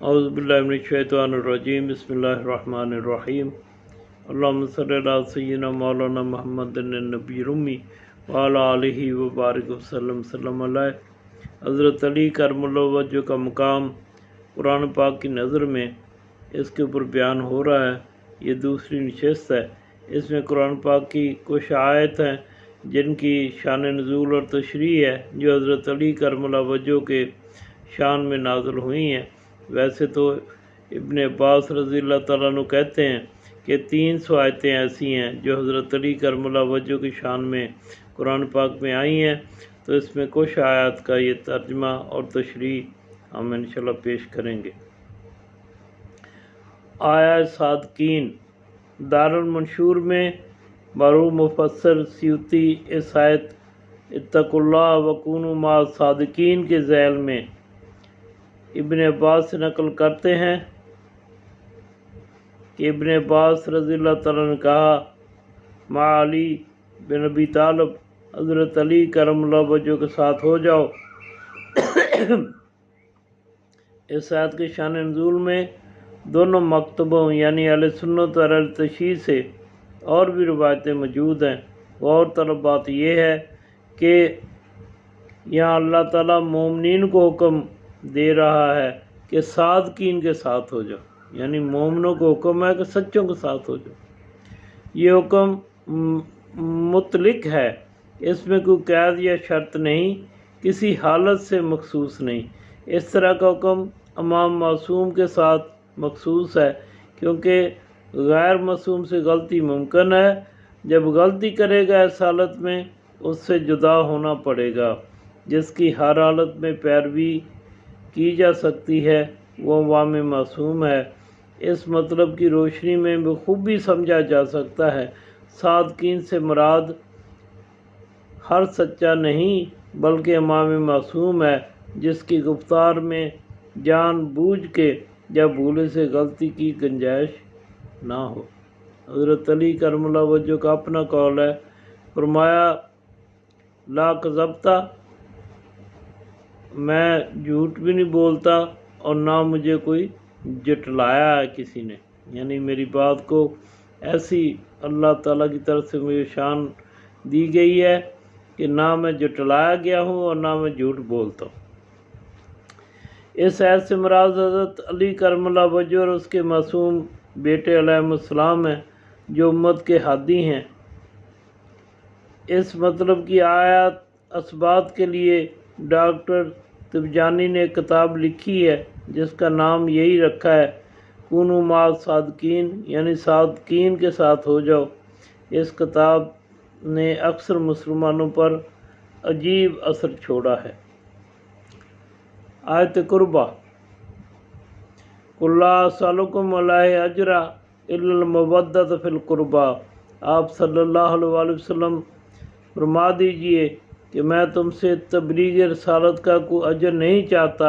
اعوذ باللہ من الشیطان الرجیم بسم اللہ الرحمن الرحیم اللہم صلی علی سیدنا مولانا محمد النبی الامی وعلی آلہ وبارک وسلم سلم علیہ۔ حضرت علی کرم اللہ وجہ کا مقام قرآن پاک کی نظر میں اس کے اوپر بیان ہو رہا ہے۔ یہ دوسری نشست ہے۔ اس میں قرآن پاک کی کچھ آیت ہیں جن کی شان نزول اور تشریح ہے جو حضرت علی کرم اللہ وجہ کے شان میں نازل ہوئی ہیں۔ ویسے تو ابن عباس رضی اللہ تعالیٰ عنہ کہتے ہیں کہ 300 آیتیں ایسی ہیں جو حضرت علی کرم اللہ وجہ کی شان میں قرآن پاک میں آئی ہیں، تو اس میں کچھ آیات کا یہ ترجمہ اور تشریح ہم انشاءاللہ پیش کریں گے۔ آیا صادقین دارالمنشور میں مرحوم مفسر سیوطی اس آیت اتقوا اللہ وکونوا مع الصادقین کے ذیل میں ابن عباس سے نقل کرتے ہیں کہ ابن عباس رضی اللہ تعالیٰ نے کہا مع علی بن ابی طالب، حضرت علی کرم اللہ وجہ کے ساتھ ہو جاؤ۔ اس آیت کے شان نزول میں دونوں مکتبوں یعنی اہل سنت اور اہل تشیع سے اور بھی روایتیں موجود ہیں۔ اور طلب بات یہ ہے کہ یہاں اللہ تعالیٰ مومنین کو حکم دے رہا ہے کہ صادقین کے ساتھ ہو جاؤ، یعنی مومنوں کو حکم ہے کہ سچوں کے ساتھ ہو جاؤ۔ یہ حکم مطلق ہے، اس میں کوئی قید یا شرط نہیں، کسی حالت سے مخصوص نہیں۔ اس طرح کا حکم امام معصوم کے ساتھ مخصوص ہے، کیونکہ غیر معصوم سے غلطی ممکن ہے۔ جب غلطی کرے گا اس حالت میں اس سے جدا ہونا پڑے گا۔ جس کی ہر حالت میں پیروی کی جا سکتی ہے وہ عوام معصوم ہے۔ اس مطلب کی روشنی میں بخوبی سمجھا جا سکتا ہے صادقین سے مراد ہر سچا نہیں بلکہ امام معصوم ہے جس کی گفتار میں جان بوجھ کے یا بھولے سے غلطی کی گنجائش نہ ہو۔ حضرت علی کرم اللہ وجہ کا اپنا قول ہے، فرمایا لا کذبتا، میں جھوٹ بھی نہیں بولتا اور نہ مجھے کوئی جٹلایا ہے کسی نے، یعنی میری بات کو ایسی اللہ تعالیٰ کی طرف سے مجھے شان دی گئی ہے کہ نہ میں جٹلایا گیا ہوں اور نہ میں جھوٹ بولتا ہوں۔ اس آیت سے مراد حضرت علی کرم اللہ وجہ اور اس کے معصوم بیٹے علیہ السلام ہیں جو امت کے ہادی ہیں۔ اس مطلب کی آیات اثبات کے لیے ڈاکٹر تبجانی نے ایک کتاب لکھی ہے جس کا نام یہی رکھا ہے کونوا مع الصادقین، یعنی صادقین کے ساتھ ہو جاؤ۔ اس کتاب نے اکثر مسلمانوں پر عجیب اثر چھوڑا ہے۔ آیت قربہ قل لا اسألکم علیہ اجرا الا المودۃ فی القربى، آپ صلی اللہ علیہ وسلم فرما دیجئے کہ میں تم سے تبلیغ رسالت کا کوئی اجر نہیں چاہتا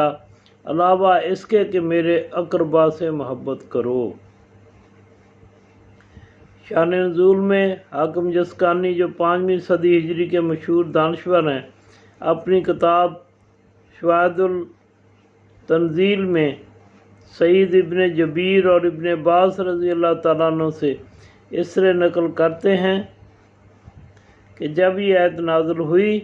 علاوہ اس کے کہ میرے اقربا سے محبت کرو۔ شان نزول میں حاکم جسکانی جو 5ویں صدی ہجری کے مشہور دانشور ہیں، اپنی کتاب شواہد التنزیل میں سعید ابن جبیر اور ابن عباس رضی اللہ تعالیٰ عنہ سے اس طرح نقل کرتے ہیں کہ جب یہ آیت نازل ہوئی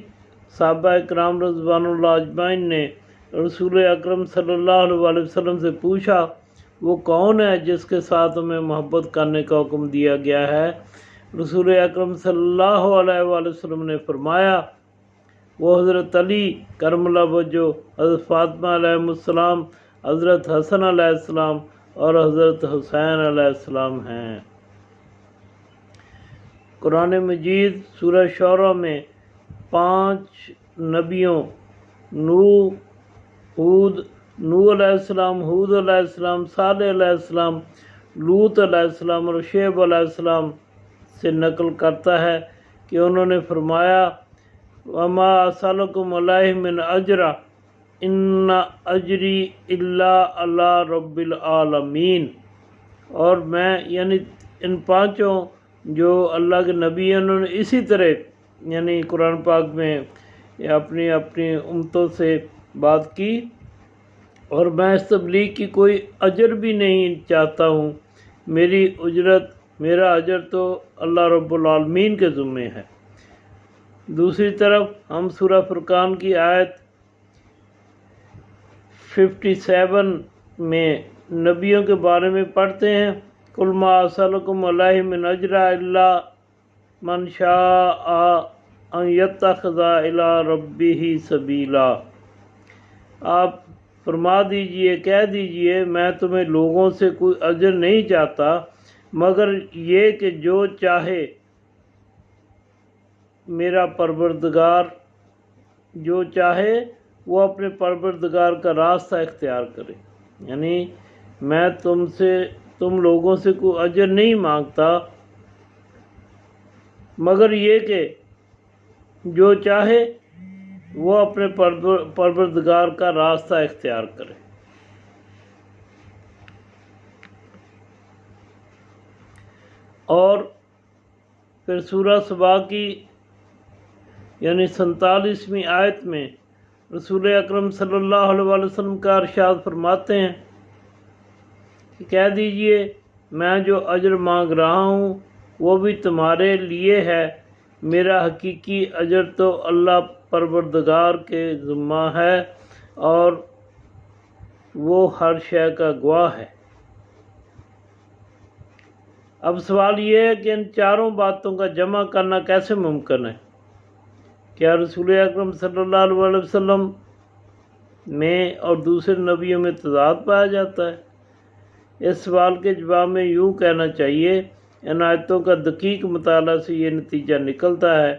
صحابہ اکرام رضوان اللہ اجمعین نے رسول اکرم صلی اللہ علیہ وسلم سے پوچھا وہ کون ہے جس کے ساتھ ہمیں محبت کرنے کا حکم دیا گیا ہے؟ رسول اکرم صلی اللہ علیہ وسلم نے فرمایا وہ حضرت علی کرم اللہ وجہ، حضرت فاطمہ علیہ السلام، حضرت حسن علیہ السلام اور حضرت حسین علیہ السلام ہیں۔ قرآن مجید سورہ شعراء میں 5 نبیوں نوح علیہ السلام، ہود علیہ السلام، صالح علیہ السلام، لوط علیہ السلام اور شعیب علیہ السلام سے نقل کرتا ہے کہ انہوں نے فرمایا وما اسألکم علیہ من اجر ان اجری الا علی رب العالمین، اور میں یعنی ان 5 جو اللہ کے نبی ہیں انہوں نے اسی طرح یعنی قرآن پاک میں اپنی امتوں سے بات کی اور میں اس تبلیغ کی کوئی اجر بھی نہیں چاہتا ہوں، میرا اجر تو اللہ رب العالمین کے ذمے ہے۔ دوسری طرف ہم سورہ فرقان کی آیت 57 میں نبیوں کے بارے میں پڑھتے ہیں، قُلْ مَا أَسْأَلُكُمْ عَلَيْهِ مِنْ أَجْرٍ إِلَّا مَنْ شَاءَ أَنْ يَتَّخِذَ إِلَىٰ رَبِّهِ سَبِيلًا۔ آپ فرما دیجئے، کہہ دیجئے، میں تمہیں لوگوں سے کوئی اجر نہیں چاہتا مگر یہ کہ جو چاہے میرا پروردگار، جو چاہے وہ اپنے پروردگار کا راستہ اختیار کرے۔ یعنی میں تم لوگوں سے کوئی اجر نہیں مانگتا مگر یہ کہ جو چاہے وہ اپنے پروردگار کا راستہ اختیار کرے۔ اور پھر سورہ سبا کی یعنی 47ویں آیت میں رسول اکرم صلی اللہ علیہ وسلم کا ارشاد فرماتے ہیں کہ کہہ دیجئے میں جو اجر مانگ رہا ہوں وہ بھی تمہارے لیے ہے، میرا حقیقی اجر تو اللہ پروردگار کے ذمہ ہے اور وہ ہر شے کا گواہ ہے۔ اب سوال یہ ہے کہ ان چاروں باتوں کا جمع کرنا کیسے ممکن ہے؟ کیا رسول اکرم صلی اللہ علیہ وسلم میں اور دوسرے نبیوں میں تضاد پایا جاتا ہے؟ اس سوال کے جواب میں یوں کہنا چاہیے، ان آیتوں کا دقیق مطالعہ سے یہ نتیجہ نکلتا ہے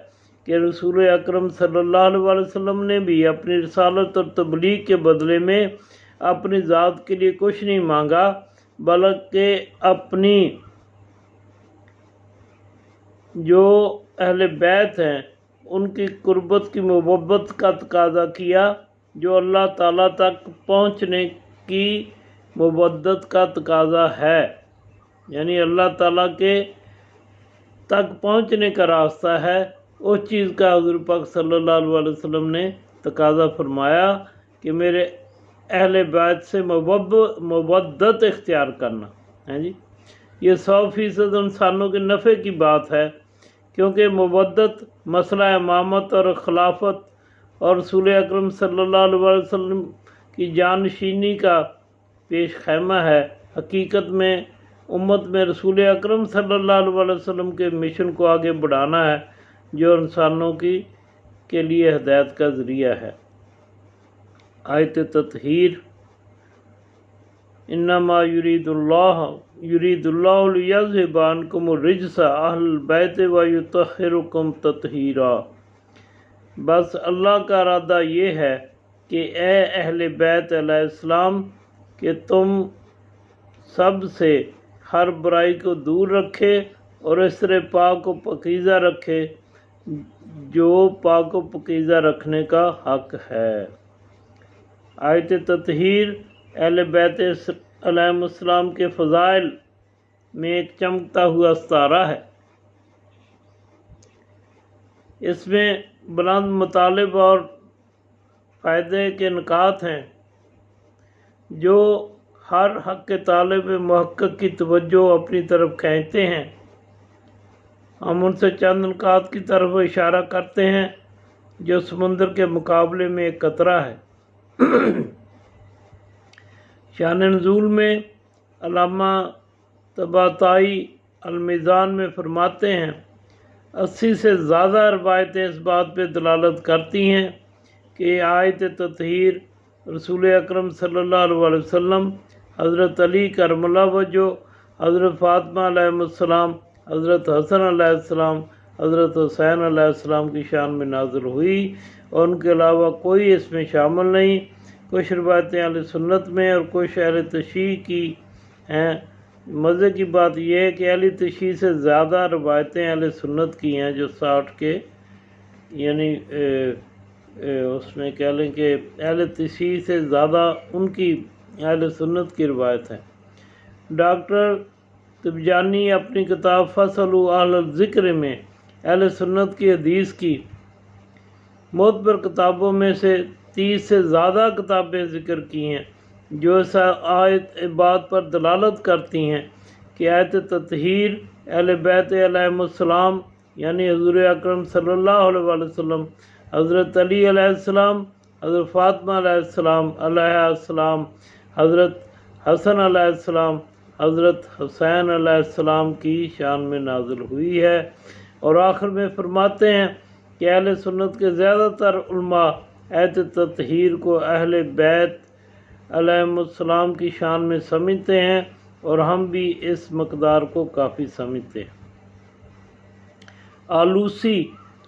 کہ رسول اکرم صلی اللہ علیہ وسلم نے بھی اپنی رسالت اور تبلیغ کے بدلے میں اپنی ذات کے لیے کچھ نہیں مانگا بلکہ اپنی جو اہل بیت ہیں ان کی قربت کی محبت کا تقاضا کیا، جو اللہ تعالیٰ تک پہنچنے کی مودت کا تقاضا ہے، یعنی اللہ تعالیٰ کے تک پہنچنے کا راستہ ہے، اس چیز کا حضور پاک صلی اللہ علیہ وسلم نے تقاضا فرمایا کہ میرے اہل بیت سے مودت اختیار کرنا ہے جی۔ یہ 100% انسانوں کے نفع کی بات ہے، کیونکہ مودت مسئلہ امامت اور خلافت اور رسول اکرم صلی اللہ علیہ وسلم کی جانشینی کا پیش خیمہ ہے۔ حقیقت میں امت میں رسول اکرم صلی اللہ علیہ وسلم کے مشن کو آگے بڑھانا ہے جو انسانوں کے لیے ہدایت کا ذریعہ ہے۔ آیت تطہیر، انما یرید اللہ لیذھب عنکم الرجس اہل البیت ویطہرکم تطہیرا۔ بس اللہ کا ارادہ یہ ہے کہ اے اہل بیت علیہ السلام کہ تم سب سے ہر برائی کو دور رکھے اور اس طرح پاک و پاکیزہ رکھے جو پاک و پاکیزہ رکھنے کا حق ہے۔ آیت تطہیر اہل بیت علیہ السلام کے فضائل میں ایک چمکتا ہوا ستارہ ہے۔ اس میں بلند مطالب اور فائدے کے نکات ہیں جو ہر حق کے طالب محقق کی توجہ اپنی طرف کھینچتے ہیں۔ ہم ان سے چند نکات کی طرف اشارہ کرتے ہیں جو سمندر کے مقابلے میں ایک قطرہ ہے۔ شان نزول میں علامہ طباطبائی المیزان میں فرماتے ہیں 80 سے زیادہ روایتیں اس بات پہ دلالت کرتی ہیں کہ آیت تطہیر رسول اکرم صلی اللہ علیہ وسلم، حضرت علی کرم اللہ وجہہ، حضرت فاطمہ علیہ السلام، حضرت حسن علیہ السلام، حضرت حسین علیہ السلام کی شان میں نازل ہوئی اور ان کے علاوہ کوئی اس میں شامل نہیں۔ کچھ روایتیں اہل سنت میں اور کچھ اہل تشیع کی ہیں۔ مزے کی بات یہ ہے کہ اہل تشیع سے زیادہ روایتیں اہل سنت کی ہیں، جو 60 کے یعنی اس میں کہہ لیں کہ اہل تشیع سے زیادہ ان کی اہل سنت کی روایت ہے۔ ڈاکٹر تبجانی اپنی کتاب فصلوا اہل الذکر میں اہل سنت کی حدیث کی معتبر کتابوں میں سے 30 سے زیادہ کتابیں ذکر کی ہیں۔ جو اس آیت بات پر دلالت کرتی ہیں کہ آیت تطہیر اہل بیت علیہم السلام یعنی حضور اکرم صلی اللہ علیہ وسلم، حضرت علی علیہ السلام، حضرت فاطمہ علیہ السلام، حضرت حسن علیہ السلام، حضرت حسین علیہ السلام کی شان میں نازل ہوئی ہے۔ اور آخر میں فرماتے ہیں کہ اہل سنت کے زیادہ تر علماء آیت تطہیر کو اہل بیت علیہم السلام کی شان میں سمجھتے ہیں، اور ہم بھی اس مقدار کو کافی سمجھتے ہیں۔ آلوسی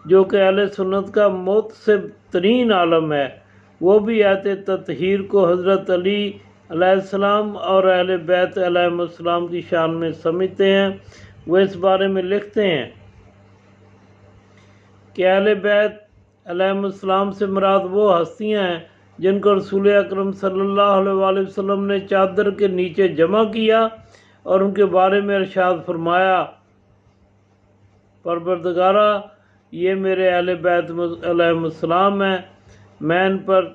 جو کہ اہل سنت کا متصب ترین عالم ہے، وہ بھی آیت تطہیر کو حضرت علی علیہ السلام اور اہل بیت علیہم السلام کی شان میں سمجھتے ہیں۔ وہ اس بارے میں لکھتے ہیں کہ اہل بیت علیہم السلام سے مراد وہ ہستیاں ہیں جن کو رسول اکرم صلی اللہ علیہ وسلم نے چادر کے نیچے جمع کیا اور ان کے بارے میں ارشاد فرمایا، پروردگارا یہ میرے اہل بیت علیہم السلام ہیں، میں ان پر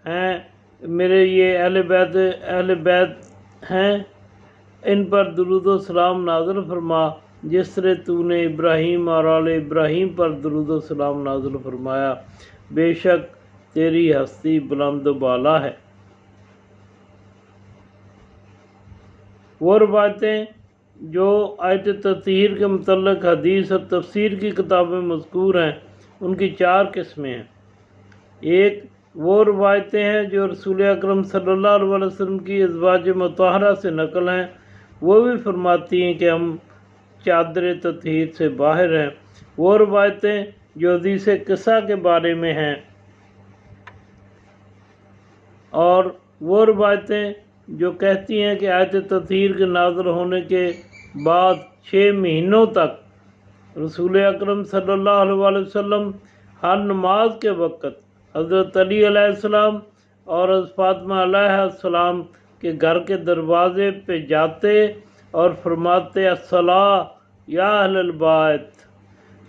ہیں، میرے یہ اہل بیت ہیں، ان پر درود و سلام نازل فرما جس طرح تو نے ابراہیم اور آل ابراہیم پر درود و سلام نازل فرمایا، بے شک تیری ہستی بلند و بالا ہے۔ وہ روایتیں جو آیت تطہیر کے متعلق حدیث اور تفسیر کی کتابیں مذکور ہیں ان کی 4 قسمیں ہیں۔ ایک وہ روایتیں ہیں جو رسول اکرم صلی اللہ علیہ وسلم کی ازواج مطہرہ سے نقل ہیں، وہ بھی فرماتی ہیں کہ ہم چادر تطہیر سے باہر ہیں۔ وہ روایتیں جو حدیث قصہ کے بارے میں ہیں، اور وہ روایتیں جو کہتی ہیں کہ آیت تطہیر کے نازل ہونے کے بعد 6 مہینوں تک رسول اکرم صلی اللہ علیہ وسلم ہر نماز کے وقت حضرت علی علیہ السلام اور حضرت فاطمہ علیہ السلام کے گھر کے دروازے پہ جاتے اور فرماتے، الصلاۃ یا اہل البیت،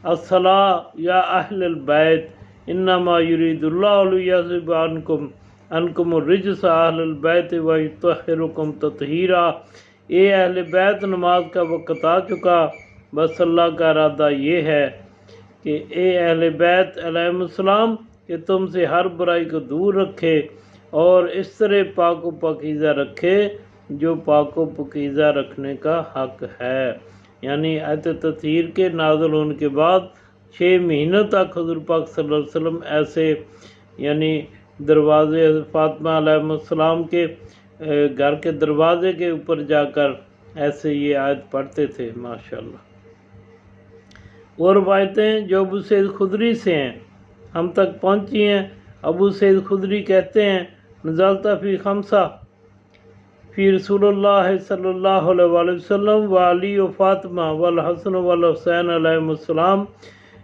الصلاۃ یا اہل البیت، انما یرید اللہ لیذہب عنکم الرجس اہل البیت ویطہرکم تطہیرا۔ اے اہل بیت، نماز کا وقت آ چکا، بس اللہ کا ارادہ یہ ہے کہ اے اہل بیت علیہم السلام کہ تم سے ہر برائی کو دور رکھے اور اس طرح پاک و پاکیزہ رکھے جو پاک و پاکیزہ رکھنے کا حق ہے۔ یعنی آیت تطہیر کے نازل ہونے کے بعد 6 مہینوں تک حضور پاک صلی اللہ علیہ وسلم ایسے یعنی دروازے فاطمہ علیہ السلام کے گھر کے دروازے کے اوپر جا کر ایسے یہ آیت پڑھتے تھے۔ ماشاءاللہ۔ وہ روایتیں جو ابو سعید خدری سے ہیں ہم تک پہنچی ہیں۔ ابو سعید خدری کہتے ہیں، نزلت فی خمسہ فی رسول اللہ صلی اللہ علیہ وسلم و علی و فاطمہ والحسن والحسین علیہ السلام۔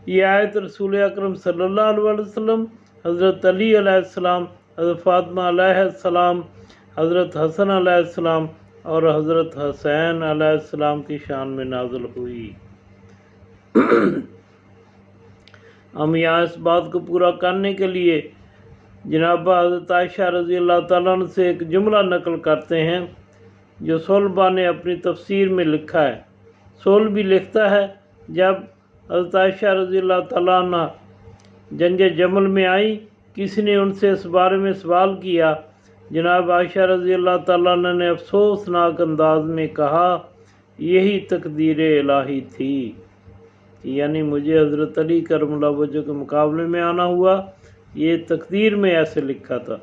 یہ آیت رسول اکرم صلی اللہ علیہ وسلم، حضرت علی علیہ السلام، حضرت فاطمہ علیہ السلام، حضرت حسن علیہ السلام اور حضرت حسین علیہ السلام کی شان میں نازل ہوئی۔ ہم یہاں اس بات کو پورا کرنے کے لیے جناب حضرت عائشہ رضی اللہ تعالیٰ عنہ سے ایک جملہ نقل کرتے ہیں جو صلبہ نے اپنی تفسیر میں لکھا ہے۔ صلب بھی لکھتا ہے، جب حضرت عائشہ رضی اللہ تعالیٰ عنہ جنگ جمل میں آئی، کسی نے ان سے اس بارے میں سوال کیا۔ جناب عائشہ رضی اللہ تعالیٰ عنہ نے افسوسناک انداز میں کہا، یہی تقدیر الہی تھی، یعنی مجھے حضرت علی کرم اللہ وجہ کے مقابلے میں آنا ہوا، یہ تقدیر میں ایسے لکھا تھا۔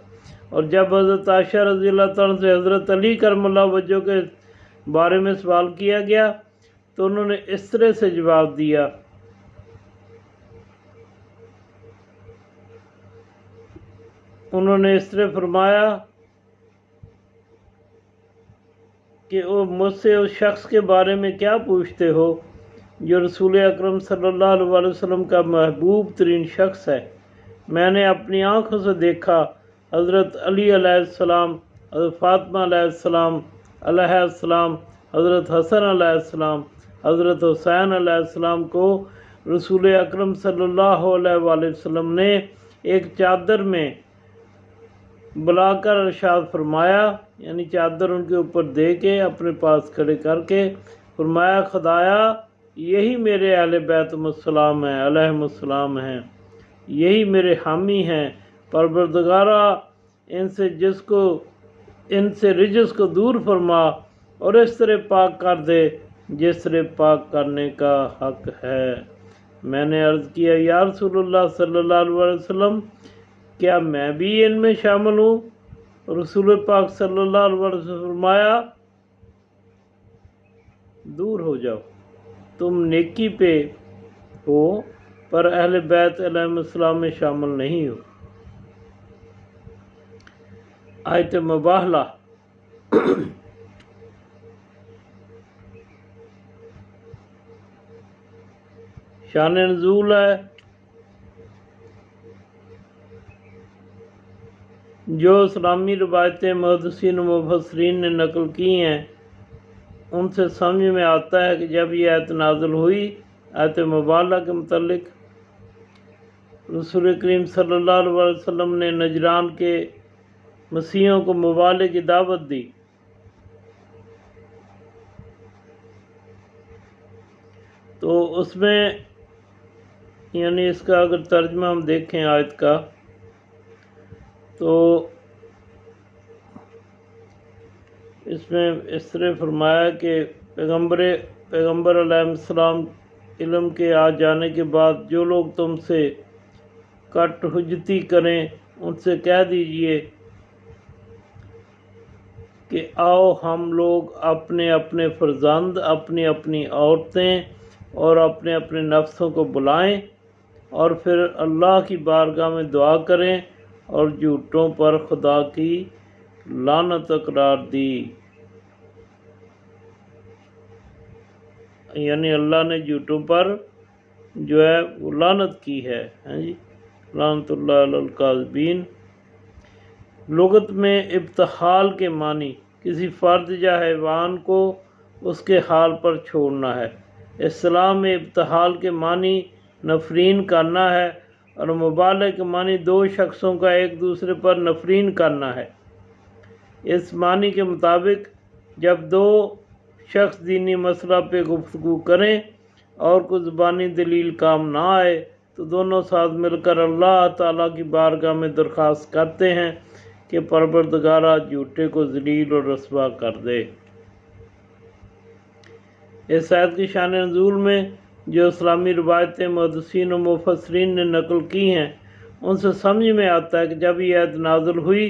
اور جب حضرت عائشہ رضی اللہ تعالیٰ عنہ سے حضرت علی کرم اللہ وجہ کے بارے میں سوال کیا گیا تو انہوں نے اس طرح سے جواب دیا، انہوں نے اس طرح فرمایا کہ مجھ سے اس شخص کے بارے میں کیا پوچھتے ہو جو رسول اکرم صلی اللہ علیہ وسلم کا محبوب ترین شخص ہے۔ میں نے اپنی آنکھوں سے دیکھا حضرت علی علیہ السلام، حضرت فاطمہ علیہ السلام، حضرت حسن علیہ السلام، حضرت حسین علیہ السلام کو رسول اکرم صلی اللہ علیہ وسلم نے ایک چادر میں بلا کر ارشاد فرمایا، یعنی چادر ان کے اوپر دے کے اپنے پاس کھڑے کر کے فرمایا، خدایا یہی میرے اہل بیت السلام ہیں، علیہم السلام ہیں، یہی میرے حامی ہیں، پروردگارا ان سے رجس کو دور فرما اور اس طرح پاک کر دے جس طرح پاک کرنے کا حق ہے۔ میں نے عرض کیا، یا رسول اللہ صلی اللہ علیہ وسلم، کیا میں بھی ان میں شامل ہوں؟ رسول پاک صلی اللہ علیہ وسلم فرمایا، دور ہو جاؤ، تم نیکی پہ ہو پر اہل بیت علیہ السلام میں شامل نہیں ہو۔ آیت مباہلہ۔ شان نزول ہے، جو اسلامی روایتیں محدثین و مفسرین نے نقل کی ہیں ان سے سمجھ میں آتا ہے کہ جب یہ آیت نازل ہوئی آیت مبالغہ کے متعلق، رسول کریم صلی اللہ علیہ وسلم نے نجران کے مسیحیوں کو مبالغہ کی دعوت دی۔ تو اس میں یعنی اس کا اگر ترجمہ ہم دیکھیں آیت کا تو اس میں اس طرح فرمایا کہ پیغمبر علیہ السلام علم کے آ جانے کے بعد جو لوگ تم سے کٹ حجتی کریں ان سے کہہ دیجئے کہ آؤ ہم لوگ اپنے اپنے فرزند، اپنی اپنی عورتیں اور اپنے اپنے نفسوں کو بلائیں اور پھر اللہ کی بارگاہ میں دعا کریں اور جھوٹوں پر خدا کی لعنت قرار دی، یعنی اللہ نے جھوٹوں پر جو ہے وہ لعنت کی ہے، لعنت اللہ علی الکاذبین۔ لغت میں ابتحال کے معنی کسی فرد یا حیوان کو اس کے حال پر چھوڑنا ہے۔ اسلام میں ابتحال کے معنی نفرین کرنا ہے اور مبالغہ کے معنی دو شخصوں کا ایک دوسرے پر نفرین کرنا ہے۔ اس معنی کے مطابق جب دو شخص دینی مسئلہ پہ گفتگو کریں اور کوئی زبانی دلیل کام نہ آئے تو دونوں ساتھ مل کر اللہ تعالیٰ کی بارگاہ میں درخواست کرتے ہیں کہ پروردگارا جھوٹے کو ذلیل اور رسوا کر دے۔ اس آیت کی شان نزول میں جو اسلامی روایتیں محدثین و مفسرین نے نقل کی ہیں ان سے سمجھ میں آتا ہے کہ جب یہ آیت نازل ہوئی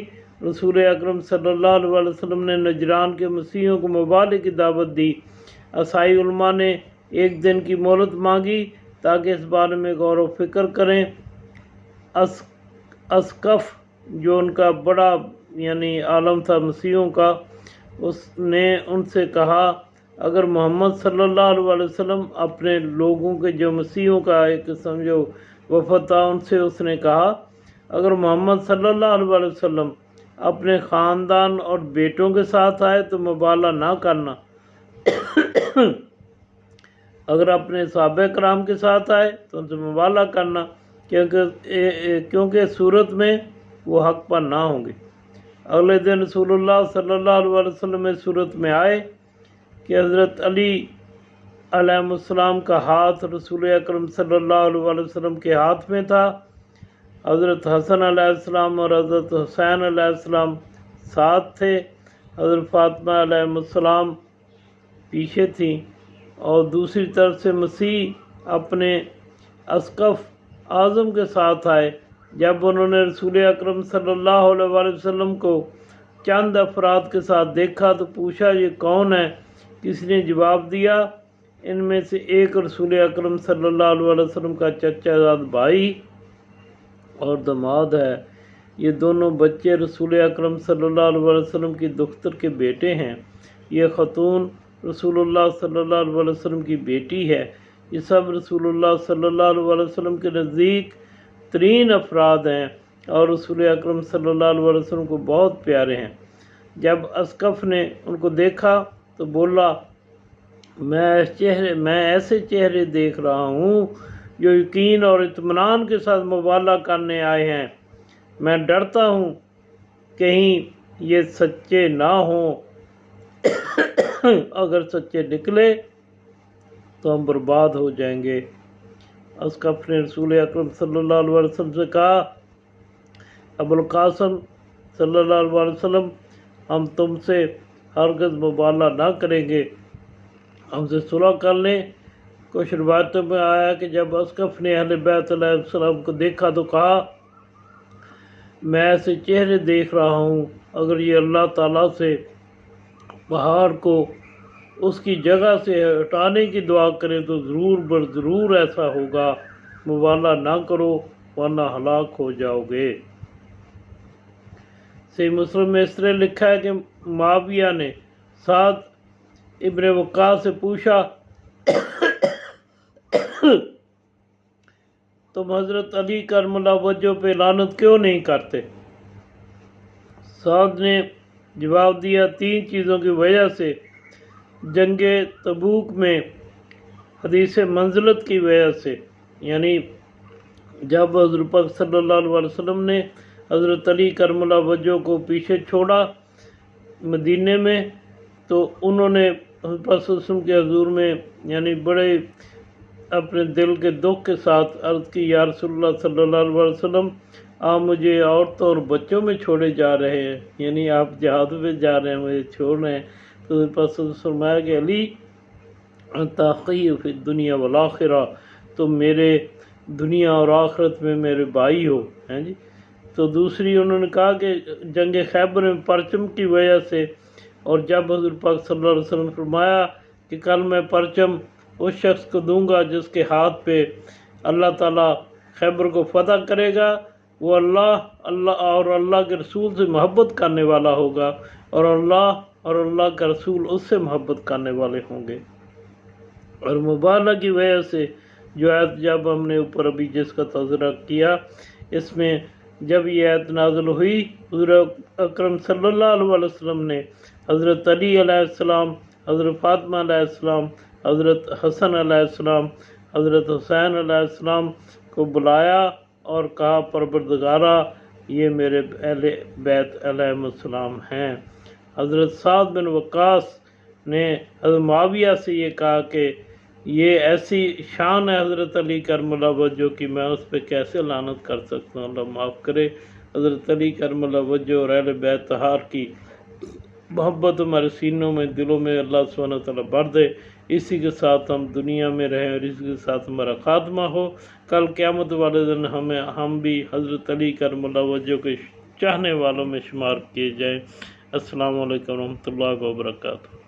رسول اکرم صلی اللہ علیہ وسلم نے نجران کے مسیحیوں کو مبالغہ کی دعوت دی۔ عیسائی علماء نے ایک دن کی مہلت مانگی تاکہ اس بارے میں غور و فکر کریں۔ اسقف جو ان کا بڑا یعنی عالم تھا مسیحیوں کا، اس نے ان سے کہا اگر محمد صلی اللہ علیہ وسلم اپنے لوگوں کے جو مسیحیوں کا ایک سمجھو وفد تھا ان سے اس نے کہا اگر محمد صلی اللہ علیہ وسلم اپنے خاندان اور بیٹوں کے ساتھ آئے تو مبالغہ نہ کرنا، اگر اپنے صحابہ کرام کے ساتھ آئے تو ان سے مبالغہ کرنا، کیونکہ صورت میں وہ حق پر نہ ہوں گے۔ اگلے دن رسول اللہ صلی اللہ علیہ وسلم اس صورت میں آئے کہ حضرت علی علیہ السلام کا ہاتھ رسول اکرم صلی اللہ علیہ وسلم کے ہاتھ میں تھا، حضرت حسن علیہ السلام اور حضرت حسین علیہ السلام ساتھ تھے، حضرت فاطمہ علیہ السلام پیچھے تھیں، اور دوسری طرف سے مسیح اپنے اسقف اعظم کے ساتھ آئے۔ جب انہوں نے رسول اکرم صلی اللہ علیہ وسلم کو چند افراد کے ساتھ دیکھا تو پوچھا یہ کون ہے؟ کسی نے جواب دیا ان میں سے ایک رسول اکرم صلی اللہ علیہ وسلم کا چچا زاد بھائی اور داماد ہے، یہ دونوں بچے رسول اکرم صلی اللہ علیہ وسلم کی دختر کے بیٹے ہیں، یہ خاتون رسول اللہ صلی اللہ علیہ وسلم کی بیٹی ہے، یہ سب رسول اللہ صلی اللہ علیہ وسلم کے نزدیک ترین افراد ہیں اور رسول اکرم صلی اللہ علیہ وسلم کو بہت پیارے ہیں۔ جب اسقف نے ان کو دیکھا تو بولا میں ایسے چہرے دیکھ رہا ہوں جو یقین اور اطمینان کے ساتھ مبالغہ کرنے آئے ہیں، میں ڈرتا ہوں کہیں یہ سچے نہ ہوں، اگر سچے نکلے تو ہم برباد ہو جائیں گے۔ اسقف نے رسول اکرم صلی اللہ علیہ وسلم سے کہا، ابوالقاسم صلی اللہ علیہ وسلم، ہم تم سے ہرگز مبالغہ نہ کریں گے، ہم سے صلح کر لیں۔ کچھ روایتوں میں آیا کہ جب اسقف نے اہل بیت علیہ السلام کو دیکھا تو کہا، میں ایسے چہرے دیکھ رہا ہوں، اگر یہ اللہ تعالیٰ سے پہاڑ کو اس کی جگہ سے ہٹانے کی دعا کریں تو ضرور ضرور ایسا ہوگا، مبالغہ نہ کرو ورنہ ہلاک ہو جاؤ گے۔ صحیح مسلم میں اس طرح لکھا ہے کہ معاویہ نے سعد ابن وقاص سے پوچھا، تم حضرت علی کرم اللہ وجہ پہ لعنت کیوں نہیں کرتے؟ سعد نے جواب دیا، 3 چیزوں کی وجہ سے، جنگ تبوک میں حدیث منزلت کی وجہ سے، یعنی جب حضرت پاک صلی اللہ علیہ وسلم نے حضرت علی کرم اللہ وجہ کو پیچھے چھوڑا مدینے میں، تو انہوں نے حضرت پاک صلی اللہ علیہ وسلم کے حضور میں یعنی بڑے اپنے دل کے دکھ کے ساتھ عرض کی، یا رسول اللہ صلی اللہ علیہ وسلم، آپ مجھے عورتوں اور بچوں میں چھوڑے جا رہے ہیں، یعنی آپ جہاد میں جا رہے ہیں، مجھے چھوڑ رہے ہیں۔ تو حضرت پاک صلی اللہ علیہ وسلم فرمایا کہ علی انت اخی فی الدنیا والآخرہ، تم میرے دنیا اور آخرت میں میرے بھائی ہو، ہیں جی۔ تو دوسری انہوں نے کہا کہ جنگ خیبر میں پرچم کی وجہ سے، اور جب حضور پاک صلی اللہ علیہ وسلم فرمایا کہ کل میں پرچم اس شخص کو دوں گا جس کے ہاتھ پہ اللہ تعالیٰ خیبر کو فتح کرے گا، وہ اللہ کے رسول سے محبت کرنے والا ہوگا، اور اللہ کا رسول اس سے محبت کرنے والے ہوں گے۔ اور مبالغہ کی وجہ سے جو آیت جب ہم نے اوپر ابھی جس کا تذکرہ کیا، اس میں جب یہ آیت نازل ہوئی، حضور اکرم صلی اللہ علیہ وسلم نے حضرت علی علیہ السلام، حضرت فاطمہ علیہ السلام، حضرت حسن علیہ السلام، حضرت حسین علیہ السلام کو بلایا اور کہا، پروردگارا یہ میرے اہل بیت علیہ السلام ہیں۔ حضرت سعد بن وقاص نے حضرت معاویہ سے یہ کہا کہ یہ ایسی شان ہے حضرت علی کرم اللہ وجہ کی، میں اس پہ کیسے لعنت کر سکتا ہوں، اللہ معاف کرے۔ حضرت علی کرم اللہ وجہ اور اہل بیت طہار کی محبت ہمارے سینوں میں، دلوں میں اللہ سبحانہ وتعالیٰ بھر دے، اسی کے ساتھ ہم دنیا میں رہیں اور اسی کے ساتھ ہمارا خاتمہ ہو۔ کل قیامت والے دن ہم بھی حضرت علی کرم اللہ وجہ کے چاہنے والوں میں شمار کیے جائیں۔ السلام علیکم ورحمۃ اللہ وبرکاتہ۔